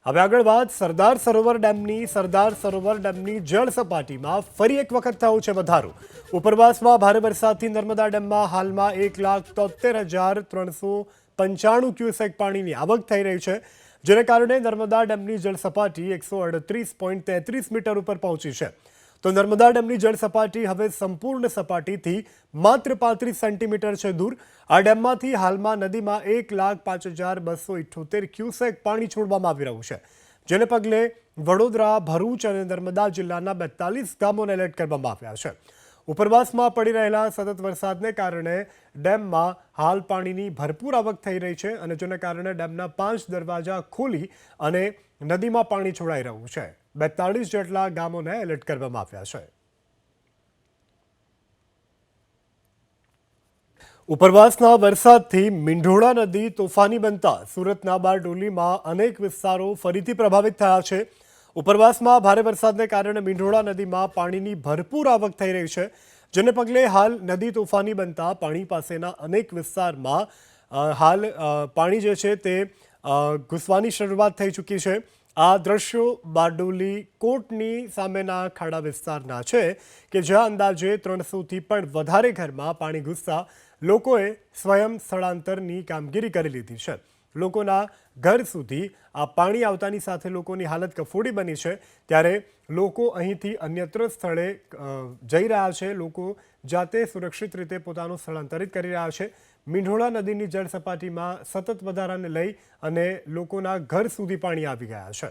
હવે આગળ વાત સરદાર સરોવર ડેમની જળ સપાટીમાં ફરી એક વખત થયો છે વધારો। ઉપરવાસમાં ભારે વરસાદથી નર્મદા ડેમમાં હાલમાં 1,73,395 ક્યુસેક પાણીની આવક થઈ રહી છે, જેને કારણે નર્મદા ડેમની જળ સપાટી 138.33 મીટર ઉપર પહોંચી છે। તો નર્મદા ડેમની જળ સપાટી હવે સંપૂર્ણ સપાટીથી માત્ર 35 સેન્ટીમીટર છે દૂર। આ ડેમમાંથી હાલમાં નદીમાં 1,05,278 ક્યુસેક પાણી છોડવામાં આવી રહ્યું છે, જેને પગલે વડોદરા, ભરૂચ અને નર્મદા જિલ્લાના 42 ગામોને એલર્ટ કરવામાં આવ્યા છે। ઉપરવાસમાં પડી રહેલા સતત વરસાદને કારણે ડેમમાં હાલ પાણીની ભરપૂર આવક થઈ રહી છે અને જેને કારણે ડેમના 5 દરવાજા ખોલી અને નદીમાં પાણી છોડાઈ રહ્યું છે। 42 જેટલા ગામોને એલર્ટ કરવામાં આવ્યા છે। ઉપરવાસના વરસાદથી મીંઢોળા નદી તોફાની બનતા સુરતના બારડોલીમાં અનેક વિસ્તારો ફરીથી પ્રભાવિત થયા છે। ઉપરવાસમાં ભારે વરસાદને કારણે મીંઢોળા નદીમાં પાણીની ભરપૂર આવક થઈ રહી છે, જેને પગલે હાલ નદી તોફાની બનતા પાણી પાસેના અનેક વિસ્તારમાં હાલ પાણી જે છે તે ઘૂસવાની શરૂઆત થઈ ચૂકી છે। આ દ્રશ્યો બારડોલી કોટની સામેના ખાડા વિસ્તારના છે કે જ્યાં અંદાજે 300થી પણ વધારે ઘરમાં પાણી ઘૂસતા લોકોએ સ્વયં સ્થળાંતરની કામગીરી કરી લીધી છે। લોકોના ઘર સુધી આ પાણી આવતાની સાથે લોકોની હાલત કફોડી બની છે, ત્યારે લોકો અહીંથી અન્યત્ર સ્થળે જઈ રહ્યા છે। લોકો જાતે સુરક્ષિત રીતે પોતાનું સ્થળાંતરિત કરી રહ્યા છે। મીંઢોળા નદીની જળ સપાટીમાં સતત વધારાને લઈ અને લોકોના ઘર સુધી પાણી આવી ગયા છે।